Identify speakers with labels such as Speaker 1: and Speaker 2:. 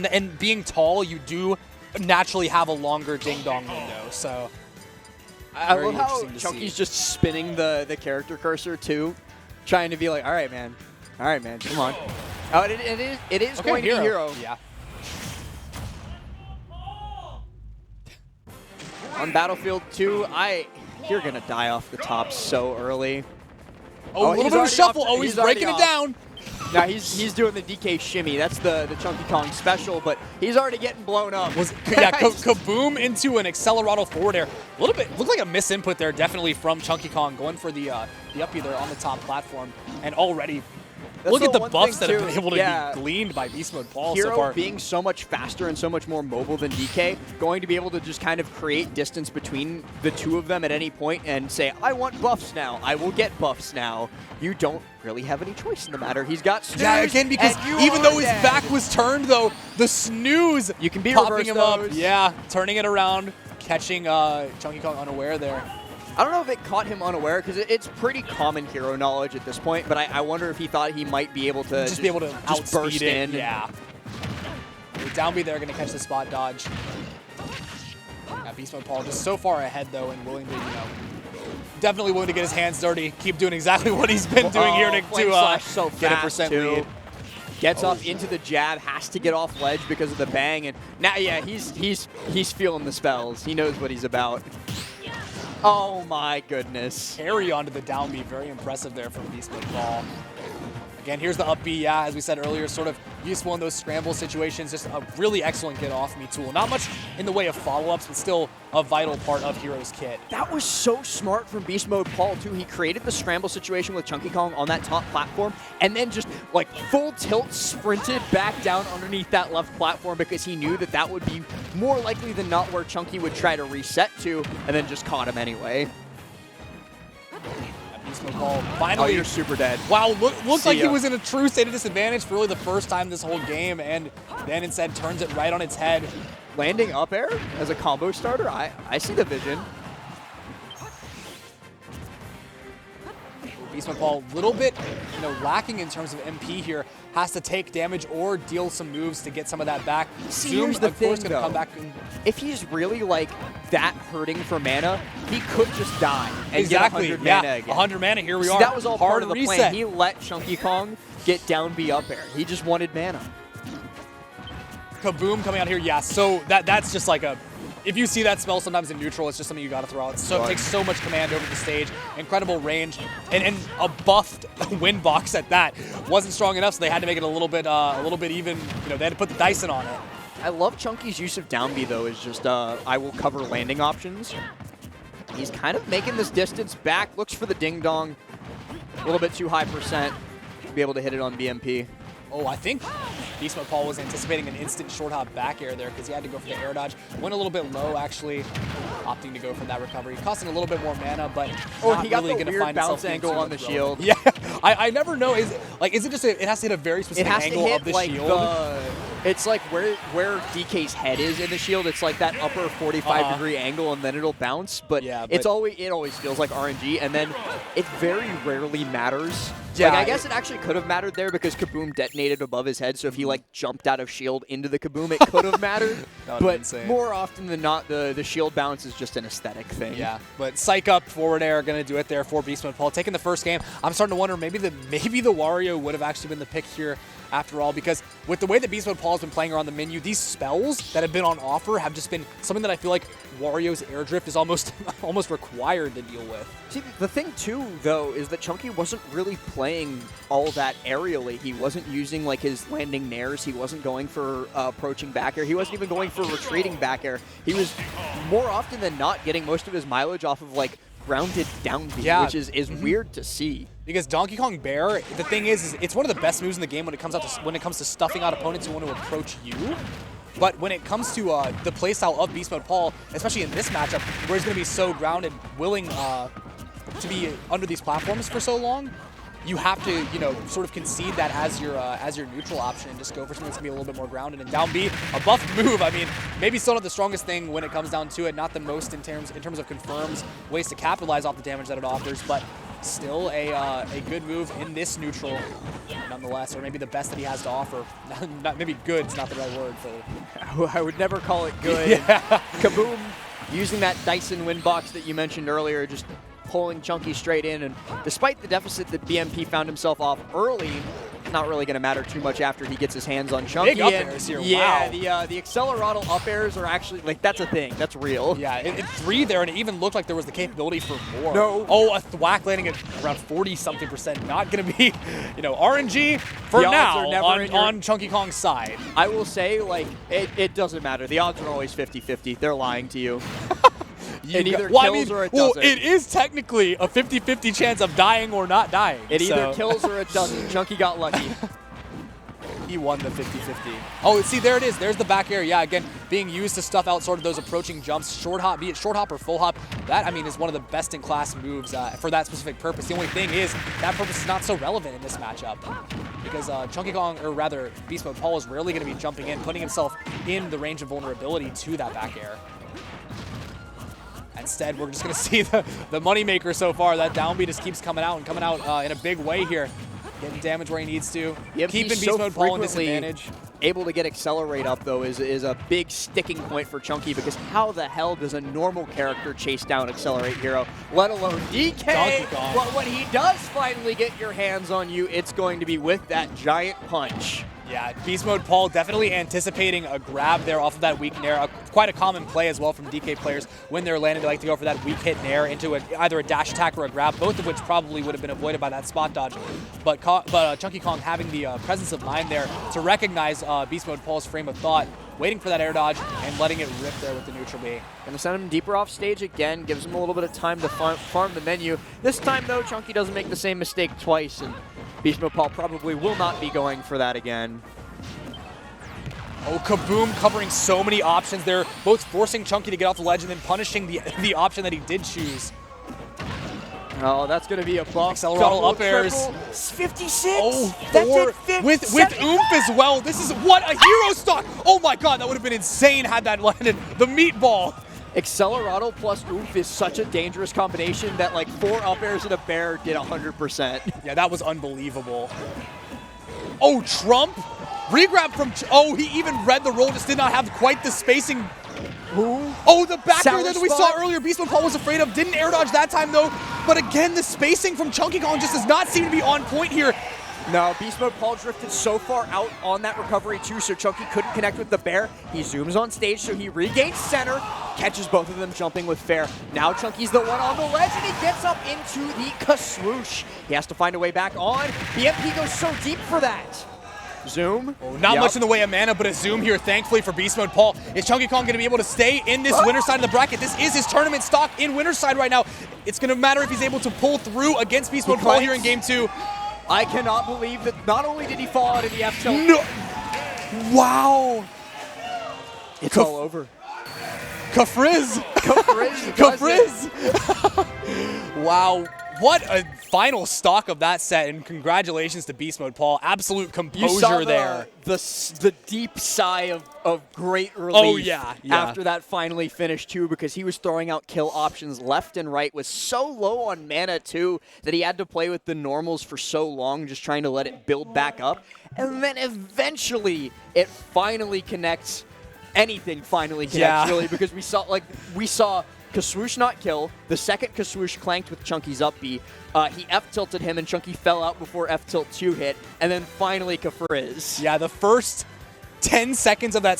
Speaker 1: And being tall, you do naturally have a longer ding-dong window, so...
Speaker 2: I love how Chunky's just spinning the character cursor, too, trying to be like, all right, man, come on. Oh, it is
Speaker 1: okay,
Speaker 2: going to be Hero.
Speaker 1: Yeah.
Speaker 2: On Battlefield 2, you're going to die off the top so early.
Speaker 1: Oh, a little bit of a shuffle. Oh, he's breaking it down.
Speaker 2: Now he's doing the DK shimmy. That's the ChunkyKong special, but he's already getting blown up.
Speaker 1: Yeah, kaboom into an accelerato forward air. A little bit, looked like a misinput there, definitely from ChunkyKong, going for the up B there on the top platform. And already, look at the buffs that have been able to be gleaned by BeastModePaul
Speaker 2: Hero
Speaker 1: so far.
Speaker 2: being so much faster and so much more mobile than DK, going to be able to just kind of create distance between the two of them at any point and say, I want buffs now. I will get buffs now. You don't really have any choice in the matter. He's got snooze.
Speaker 1: Yeah, again, because even though his back was turned, though, the snooze
Speaker 2: you can be
Speaker 1: popping him up.
Speaker 2: those.
Speaker 1: Yeah, turning it around, catching ChunkyKong unaware there.
Speaker 2: I don't know if it caught him unaware, because it's pretty common hero knowledge at this point, but I wonder if he thought he might be able to
Speaker 1: just be able to
Speaker 2: burst in.
Speaker 1: Yeah. Down B there, going to catch the spot dodge. Yeah, BeastModePaul just so far ahead, though, and willing to, definitely willing to get his hands dirty, keep doing exactly what he's been doing here to get a percent lead.
Speaker 2: Gets off into the jab, has to get off ledge because of the bang, and now, yeah, he's feeling the spells. He knows what he's about. Oh my goodness.
Speaker 1: Carry onto the down B, very impressive there from BeastModePaul. Again, here's the up B, yeah, as we said earlier, sort of useful in those scramble situations, just a really excellent get off me tool. Not much in the way of follow-ups, but still a vital part of Hero's kit.
Speaker 2: That was so smart from BeastModePaul too. He created the scramble situation with ChunkyKong on that top platform, and then just like full tilt sprinted back down underneath that left platform because he knew that that would be more likely than not where Chunky would try to reset to, and then just caught him anyway.
Speaker 1: BeastModePaul finally.
Speaker 2: Oh, you're super dead.
Speaker 1: Wow, looked like he was in a true state of disadvantage for really the first time this whole game, and then instead turns it right on its head.
Speaker 2: Landing up air as a combo starter, I see the vision.
Speaker 1: BeastModePaul, a little bit, lacking in terms of MP here. Has to take damage or deal some moves to get some of that back.
Speaker 2: Here's the thing,
Speaker 1: gonna come back and
Speaker 2: if he's really like that hurting for mana, he could just die and get 100 mana again.
Speaker 1: 100 mana. Here we are.
Speaker 2: That was all part of the
Speaker 1: reset.
Speaker 2: plan. He let ChunkyKong get down B up air. He just wanted mana.
Speaker 1: Kaboom coming out here. Yeah. So that's just like a. If you see that spell sometimes in neutral, it's just something you got to throw out. It takes so much command over the stage, incredible range, and a buffed win box at that wasn't strong enough, so they had to make it a little bit even. They had to put the dice in on it.
Speaker 2: I love Chunky's use of down B though. Is just I will cover landing options. He's kind of making this distance back. Looks for the ding dong. A little bit too high percent. Should be able to hit it on BMP.
Speaker 1: Oh, I think BeastModePaul was anticipating an instant short hop back air there because he had to go for the air dodge. Went a little bit low, actually, opting to go for that recovery. Costing a little bit more mana, but
Speaker 2: he got
Speaker 1: really
Speaker 2: the weird bounce angle on the shield.
Speaker 1: Yeah, I never know. Is it just it has to hit a very specific angle of the shield?
Speaker 2: It's like where DK's head is in the shield. It's like that upper 45-degree angle, and then it'll bounce. But it always feels like RNG, and then it very rarely matters. Yeah, I guess it actually could have mattered there because Kaboom detonated above his head. So if he jumped out of shield into the Kaboom, it could have mattered. But more often than not, the shield bounce is just an aesthetic thing.
Speaker 1: Yeah, but psych up forward air going to do it there for BeastModePaul. Taking the first game, I'm starting to wonder maybe the Wario would have actually been the pick here after all, because with the way that BeastModePaul has been playing around the menu, these spells that have been on offer have just been something that I feel like Wario's air drift is almost required to deal with.
Speaker 2: See, the thing too, though, is that Chunky wasn't really playing all that aerially. He wasn't using his landing nairs. He wasn't going for approaching back air. He wasn't even going for retreating back air. He was more often than not getting most of his mileage off of grounded down B, which is weird to see.
Speaker 1: Because Donkey Kong Bear, the thing is it's one of the best moves in the game when it comes to stuffing out opponents who want to approach you. But when it comes to the playstyle of BeastModePaul, especially in this matchup, where he's going to be so grounded, willing to be under these platforms for so long, you have to, sort of concede that as your neutral option and just go for something that's going to be a little bit more grounded. And down B, a buffed move. I mean, maybe still not the strongest thing when it comes down to it, not the most in terms of confirms, ways to capitalize off the damage that it offers, but Still a good move in this neutral, nonetheless, or maybe the best that he has to offer. Maybe good's not the right word for.
Speaker 2: I would never call it good.
Speaker 1: Yeah.
Speaker 2: Kaboom, using that Dyson win box that you mentioned earlier, just pulling Chunky straight in, and despite the deficit that BMP found himself off early, not really going to matter too much after he gets his hands on Chunky.
Speaker 1: Big up airs here,
Speaker 2: yeah,
Speaker 1: wow.
Speaker 2: The Accelerado up airs are actually, like, that's a thing. That's real.
Speaker 1: Yeah, it 3 there, and it even looked like there was the capability for more.
Speaker 2: No.
Speaker 1: Oh, a thwack landing at around 40-something%. Not going to be, RNG for
Speaker 2: The odds
Speaker 1: now
Speaker 2: are never
Speaker 1: on ChunkyKong's side.
Speaker 2: I will say, like, it doesn't matter. The odds are always 50-50. They're lying to you. It either kills or it doesn't.
Speaker 1: It is technically a 50-50 chance of dying or not dying.
Speaker 2: It either kills or it doesn't. Chunky got lucky.
Speaker 1: He won the 50-50. Oh, see, there it is. There's the back air. Yeah, again, being used to stuff out sort of those approaching jumps. Short hop, be it short hop or full hop, that, I mean, is one of the best-in-class moves for that specific purpose. The only thing is that purpose is not so relevant in this matchup because ChunkyKong, or rather BeastModePaul, is rarely going to be jumping in, putting himself in the range of vulnerability to that back air. Instead, we're just going to see the moneymaker so far. That down B just keeps coming out in a big way here. Getting damage where he needs to.
Speaker 2: Yep,
Speaker 1: keeping BeastModePaul in disadvantage.
Speaker 2: Able to get Accelerate up, though, is a big sticking point for Chunky, because how the hell does a normal character chase down Accelerate Hero, let alone DK? But when he does finally get your hands on you, it's going to be with that giant punch.
Speaker 1: Yeah, BeastModePaul definitely anticipating a grab there off of that weak nair. Quite a common play as well from DK players. When they're landing, they like to go for that weak hit nair into either a dash attack or a grab, both of which probably would have been avoided by that spot dodge. But ChunkyKong having the presence of mind there to recognize BeastModePaul's frame of thought, waiting for that air dodge and letting it rip there with the neutral B.
Speaker 2: Gonna send him deeper off stage again, gives him a little bit of time to farm the menu. This time, though, Chunky doesn't make the same mistake twice, and BeastModePaul probably will not be going for that again.
Speaker 1: Oh, Kaboom covering so many options there, both forcing Chunky to get off the ledge and then punishing the option that he did choose.
Speaker 2: Oh, that's going to be a buff.
Speaker 1: Accelerado up airs.
Speaker 2: 56.
Speaker 1: Oh,
Speaker 2: that's
Speaker 1: it. With oomph as well. This is what a hero stock. Oh my god, that would have been insane had that landed. The meatball.
Speaker 2: Accelerado plus oomph is such a dangerous combination that, like, 4 up airs and a bear did 100%.
Speaker 1: Yeah, that was unbelievable. Oh, Trump. Regrab from, he even read the roll, just did not have quite the spacing.
Speaker 2: Who?
Speaker 1: Oh, the back air that we saw earlier, BeastModePaul was afraid of. Didn't air dodge that time, though. But again, the spacing from ChunkyKong just does not seem to be on point here.
Speaker 2: No, BeastModePaul drifted so far out on that recovery, too, so Chunky couldn't connect with the bear. He zooms on stage, so he regains center, catches both of them jumping with fair. Now Chunky's the one on the ledge, and he gets up into the Kaswoosh. He has to find a way back on. BMP goes so deep for that. Zoom.
Speaker 1: Oh, not much in the way of mana, but a zoom here, thankfully, for BeastModePaul. Is ChunkyKong going to be able to stay in this winner side of the bracket? This is his tournament stock in winner side right now. It's going to matter if he's able to pull through against BeastModePaul here in game 2.
Speaker 2: I cannot believe that not only did he fall out of the F tilt.
Speaker 1: No. Wow.
Speaker 2: It's all over.
Speaker 1: Kafriz.
Speaker 2: Kafriz.
Speaker 1: Wow. What a final stock of that set, and congratulations to BeastModePaul. Absolute composure there.
Speaker 2: The deep sigh of great relief after that finally finished, too, because he was throwing out kill options left and right, was so low on mana, too, that he had to play with the normals for so long, just trying to let it build back up. And then eventually, it finally connects. Anything finally connects, really, because we saw Kaswoosh not kill. The second Kaswoosh clanked with Chunky's up B. He F-tilted him, and Chunky fell out before F-tilt 2 hit. And then finally Kafriz.
Speaker 1: Yeah, the first 10 seconds of that